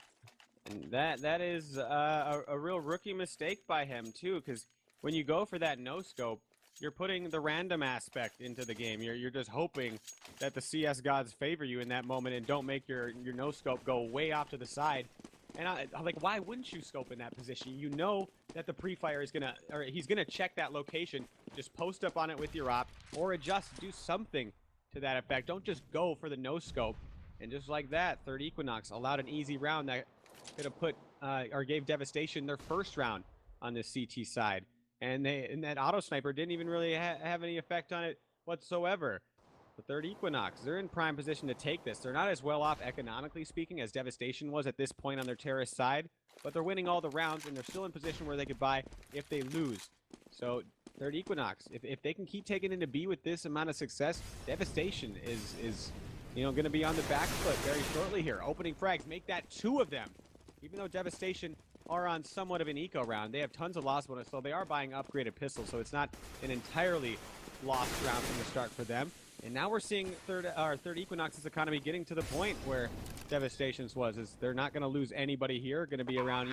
And that is a real rookie mistake by him, too, because when you go for that no-scope, you're putting the random aspect into the game. You're just hoping that the CS gods favor you in that moment and don't make your no-scope go way off to the side. And like, why wouldn't you scope in that position? You know that the pre-fire is gonna, or he's gonna check that location. Just post up on it with your op, or adjust, do something to that effect. Don't just go for the no-scope. And just like that, third Equinox allowed an easy round that could have put, or gave Devastation their first round on this CT side. And that auto sniper didn't even really have any effect on it whatsoever. The third Equinox, they're in prime position to take this. They're not as well off economically speaking as Devastation was at this point on their terrorist side, but they're winning all the rounds, and they're still in position where they could buy if they lose. So third Equinox, if they can keep taking into B with this amount of success, Devastation is going to be on the back foot very shortly here. Opening frags, make that 2 of them. Even though Devastation are on somewhat of an eco round, they have tons of loss bonus, so they are buying upgraded pistols, so it's not an entirely lost round from the start for them. And now we're seeing third Equinox's economy getting to the point where Devastation's was, is they're not going to lose anybody here. Going to be around,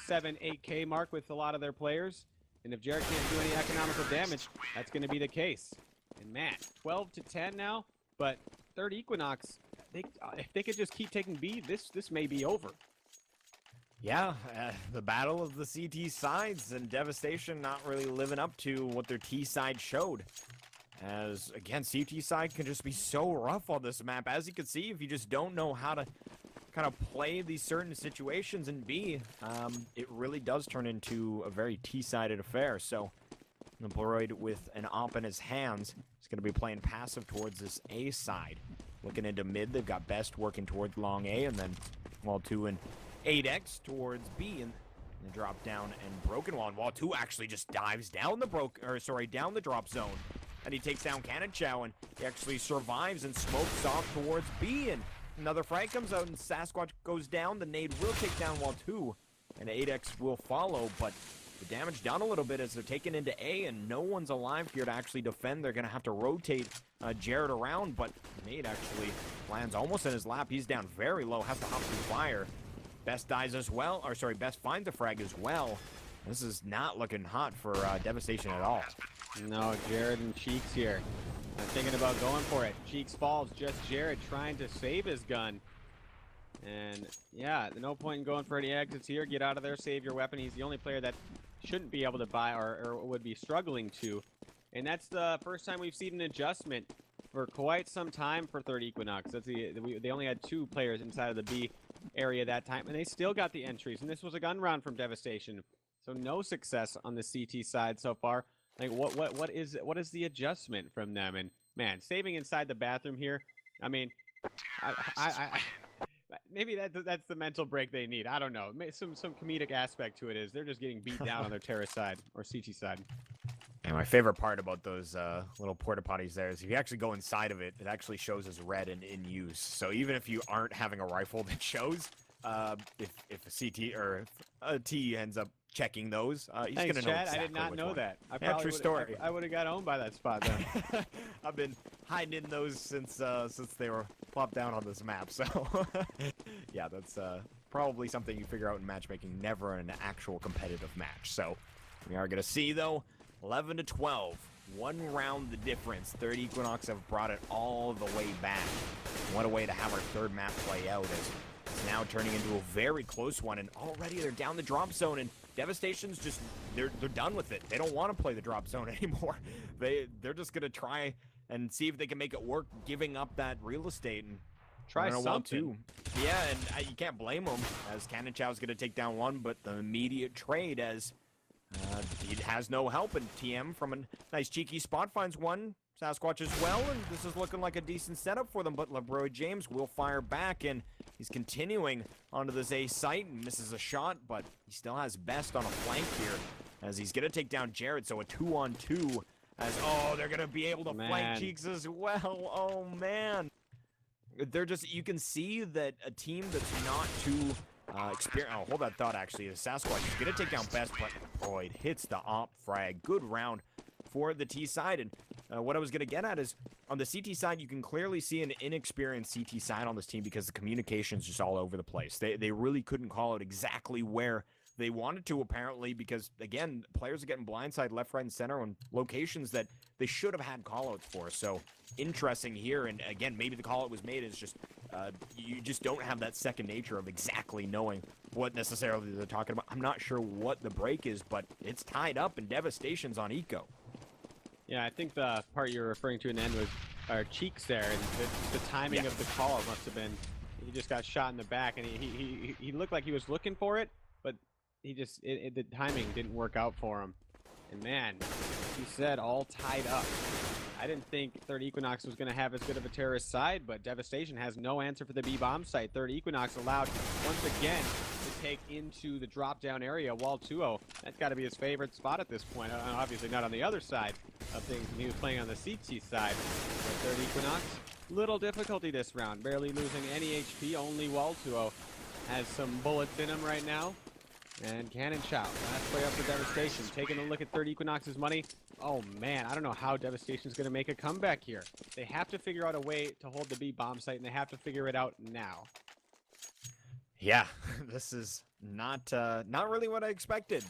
7, 8K mark with a lot of their players. And if Jared can't do any economical damage, that's going to be the case. And man, 12 to 10 now, but third Equinox, if they could just keep taking B, this may be over. Yeah, the battle of the CT sides, and Devastation not really living up to what their T side showed. As, again, CT side can just be so rough on this map. As you can see, if you just don't know how to kind of play these certain situations in B, it really does turn into a very T-sided affair. So, the bo3 with an op in his hands is going to be playing passive towards this A side. Looking into mid, they've got Best working towards long A, and then Wall2 and 8X towards B, and the drop down and Broken Wall. And Wall2 actually just dives down the down the drop zone. And he takes down Cannon Chow, and he actually survives and smokes off towards B. And another frag comes out, and Sasquatch goes down. The nade will take down Wall2, and 8X will follow. But the damage done a little bit as they're taken into A, and no one's alive here to actually defend. They're going to have to rotate Jared around, but nade actually lands almost in his lap. He's down very low, has to hop through fire. Best dies as well, or sorry, Best finds the frag as well. This is not looking hot for Devastation at all. No, Jared and Cheeks here. I'm thinking about going for it. Cheeks falls, just Jared trying to save his gun. And yeah, no point in going for any exits here. Get out of there, save your weapon. He's the only player that shouldn't be able to buy or would be struggling to. And that's the first time we've seen an adjustment for quite some time for third Equinox. They only had 2 players inside of the B area that time, and they still got the entries. And this was a gun round from Devastation. So no success on the CT side so far. Like what is the adjustment from them? And man, saving inside the bathroom here. I mean, I maybe that's the mental break they need. I don't know. Some comedic aspect to it is they're just getting beat down on their terrace side or CT side. And my favorite part about those little porta potties there is if you actually go inside of it, it actually shows as red and in use. So even if you aren't having a rifle that shows, if a CT or a T ends up checking those, he's Thanks, gonna know Chad. exactly I did not know one. that. True story. I would have got owned by that spot then. I've been hiding in those since they were plopped down on this map. So yeah, that's probably something you figure out in matchmaking, never in an actual competitive match. So we are gonna see though, 11 to 12, 1 round the difference. Third Equinox have brought it all the way back. What a way to have our third map play out, as it's now turning into a very close one, and already they're down the drop zone, and Devastation's just they're done with it. They don't want to play the drop zone anymore. They're just gonna try and see if they can make it work, giving up that real estate and try something. Yeah, and you can't blame them, as Cannon Chow's gonna take down 1, but the immediate trade as it has no help, and TM from a nice cheeky spot finds 1 Sasquatch as well, and this is looking like a decent setup for them, but LeBroy James will fire back, and he's continuing onto this A site and misses a shot, but he still has Best on a flank here as he's going to take down Jared, so a 2-on-2 as, they're going to be able to flank Cheeks as well. Oh, man. They're just, you can see that a team that's not too experienced. Oh, hold that thought, actually. The Sasquatch is going to take down Best, but it hits the op frag. Good round for the T side, and what I was going to get at is on the CT side, you can clearly see an inexperienced CT side on this team because the communication's just all over the place. They really couldn't call it exactly where they wanted to, apparently, because, again, players are getting blindside left, right, and center on locations that they should have had callouts for. So, interesting here, and again, maybe the callout was made is just, you just don't have that second nature of exactly knowing what necessarily they're talking about. I'm not sure what the break is, but it's tied up, and Devastation's on Eco. Yeah, I think the part you're referring to in the end was our Cheeks there, and the timing of the call must have been, he just got shot in the back, and he looked like he was looking for it, but he just, the timing didn't work out for him. And man, he said all tied up. I didn't think third Equinox was going to have as good of a terrorist side, but Devastation has no answer for the B-bomb site. Third Equinox allowed once again to take into the drop-down area. Wall 2-0, that's got to be his favorite spot at this point. Obviously not on the other side of things, and he was playing on the CT side. But third Equinox little difficulty this round. Barely losing any HP. Only Waltuo has some bullets in him right now. And Cannon Chow, last play up for Devastation. Taking a look at third Equinox's money. Oh man, I don't know how Devastation's going to make a comeback here. They have to figure out a way to hold the B bomb site, and they have to figure it out now. Yeah, this is not really what I expected.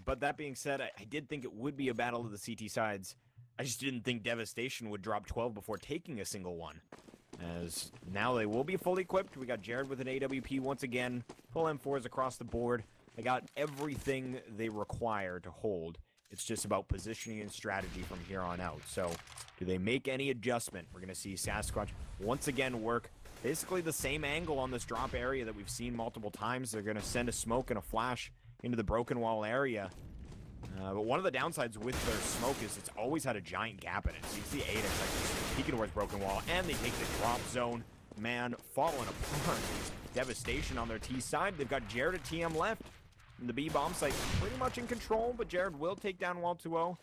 But that being said, I did think it would be a battle of the CT sides. I just didn't think Devastation would drop 12 before taking a single one. As now they will be fully equipped. We got Jared with an AWP once again. Full M4s across the board. They got everything they require to hold. It's just about positioning and strategy from here on out. So, do they make any adjustment? We're going to see Sasquatch once again work basically the same angle on this drop area that we've seen multiple times. They're going to send a smoke and a flash into the broken wall area. But one of the downsides with their smoke is it's always had a giant gap in it. So you see Ada like peeking towards broken wall, and they take the drop zone. Man, falling apart. Devastation on their T side. They've got Jared at TM left. And the B bomb site pretty much in control, but Jared will take down Wall 2-0.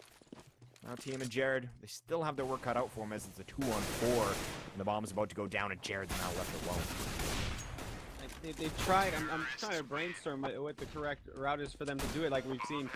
Now TM and Jared, they still have their work cut out for him as it's a 2-on-4. And the bomb is about to go down, and Jared's now left alone. They've tried. I'm trying to brainstorm what the correct route is for them to do it. Like we've seen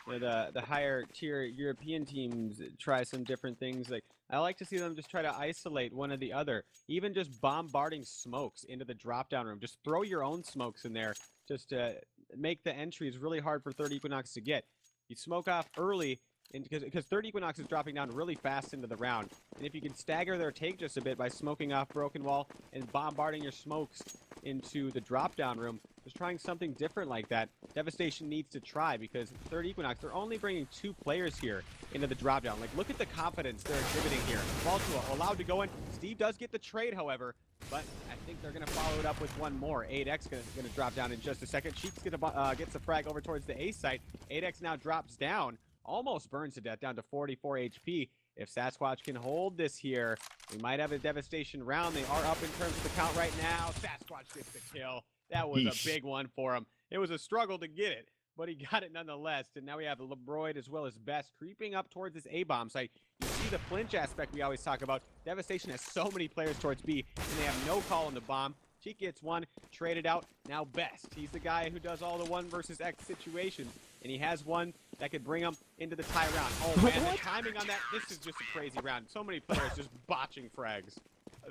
the higher tier European teams try some different things. Like I like to see them just try to isolate one or the other. Even just bombarding smokes into the drop down room. Just throw your own smokes in there. Just to make the entries really hard for third Equinox to get. You smoke off early. Because third Equinox is dropping down really fast into the round. And if you can stagger their take just a bit by smoking off broken wall and bombarding your smokes into the drop down room, just trying something different like that, Devastation needs to try, because third Equinox, they're only bringing 2 players here into the drop down. Like, look at the confidence they're exhibiting here. Waltuo allowed to go in. Steve does get the trade, however, but I think they're going to follow it up with one more. 8X going to drop down in just a second. Cheeks gets the frag over towards the A site. 8X now drops down. Almost burns to death, down to 44 HP. If Sasquatch can hold this here, we might have a Devastation round. They are up in terms of the count right now. Sasquatch gets the kill. That was a big one for him. It was a struggle to get it, but he got it nonetheless. And now we have Lebroyd as well as Best creeping up towards this A-bomb site. You see the flinch aspect we always talk about. Devastation has so many players towards B, and they have no call on the bomb. Cheek gets one, traded out. Now Best. He's the guy who does all the 1 versus X situations. And he has one that could bring him into the tie round. Oh man, the timing on that, this is just a crazy round. So many players just botching frags.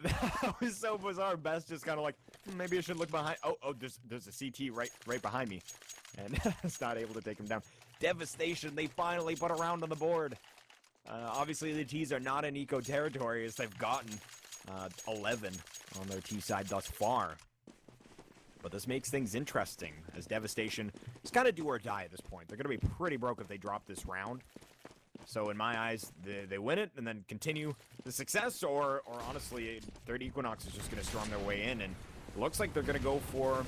That was so bizarre. Best just kind of like, maybe I should look behind. Oh, there's a CT right behind me. And it's not able to take him down. Devastation, they finally put a round on the board. Obviously the T's are not in eco territory, as they've gotten 11 on their T side thus far. But this makes things interesting, as Devastation is kind of do or die at this point. They're going to be pretty broke if they drop this round. So in my eyes, they win it and then continue the success, or honestly, third Equinox is just going to storm their way in. And it looks like they're going to go for,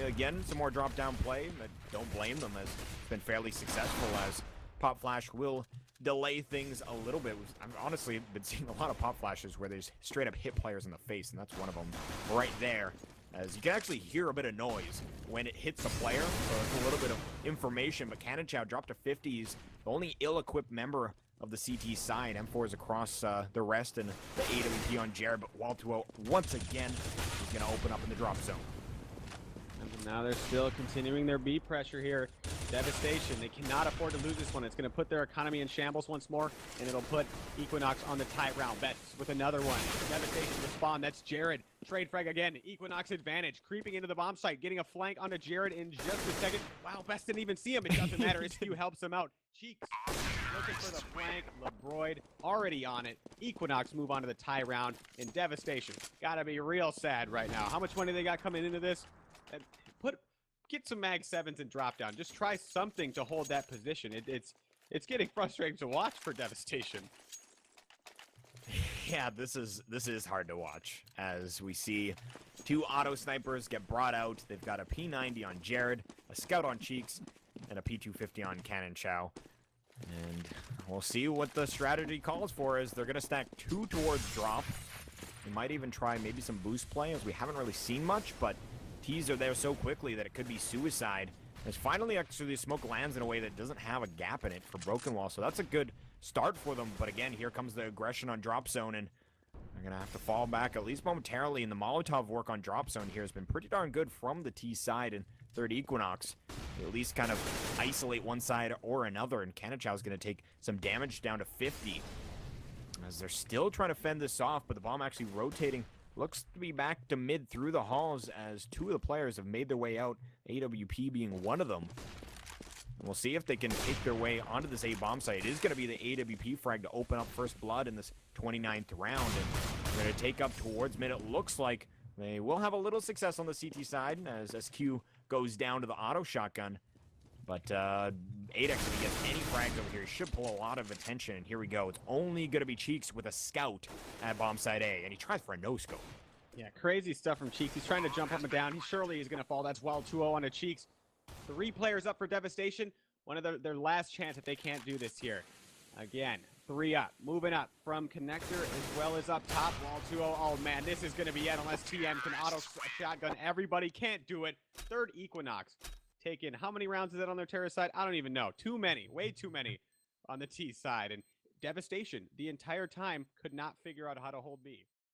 again, some more drop-down play. I don't blame them, as it's been fairly successful, as Pop Flash will delay things a little bit. I've honestly been seeing a lot of Pop Flashes where they straight up hit players in the face, and that's one of them right there. As you can actually hear a bit of noise when it hits the player, so it's a little bit of information. But Cannon Chow dropped to 50s, the only ill-equipped member of the CT side. M4s across the rest, and the AWP on Jared. But Waltuo, once again, is going to open up in the drop zone. And now they're still continuing their B pressure here. Devastation, they cannot afford to lose this one. It's going to put their economy in shambles once more, and it'll put Equinox on the tie round. Bets with another one. Devastation respond. That's Jared. Trade frag again. Equinox advantage. Creeping into the bomb site. Getting a flank onto Jared in just a second. Wow, Best didn't even see him. It doesn't matter. SQ helps him out. Cheeks looking for the flank. Lebroyd already on it. Equinox move on to the tie round. And Devastation. Gotta be real sad right now. How much money they got coming into this? Get some mag 7s and drop down. Just try something to hold that position. It's getting frustrating to watch for Devastation. Yeah, this is hard to watch, as we see 2 auto snipers get brought out. They've got a P90 on Jared, a Scout on Cheeks, and a P250 on Cannon Chow. And we'll see what the strategy calls for, as they're going to stack 2 towards drop. They might even try maybe some boost play, as we haven't really seen much, but T's are there so quickly that it could be suicide. As finally, actually, the smoke lands in a way that doesn't have a gap in it for Broken Wall, so that's a good start for them. But again, here comes the aggression on drop zone, and They're going to have to fall back at least momentarily, and the Molotov work on drop zone here has been pretty darn good from the T side and third Equinox. They at least kind of isolate one side or another, and Kanichow's going to take some damage down to 50. As they're still trying to fend this off, but the bomb actually rotating. Looks to be back to mid through the halls as two of the players have made their way out, AWP being one of them. And we'll see if they can take their way onto this A bomb site. It is going to be the AWP frag to open up first blood in this 29th round. And they're going to take up towards mid. It looks like they will have a little success on the CT side as SQ goes down to the auto shotgun. But 8X, if he gets any frags over here, he should pull a lot of attention. And here we go. It's only going to be Cheeks with a scout at bomb site A. And he tries for a no-scope. Yeah, crazy stuff from Cheeks. He's trying to jump up and down. He surely is going to fall. That's well 2-0 on a Cheeks. 3 players up for Devastation. One of their last chance if they can't do this here. Again, 3 up. Moving up from Connector as well as up top. Wall 2-0. Oh, man, this is going to be it unless TM can auto shotgun. Everybody can't do it. Third Equinox. Taken. How many rounds is that on their terrorist side? I don't even know. Too many. Way too many on the T side. And Devastation, the entire time, could not figure out how to hold B.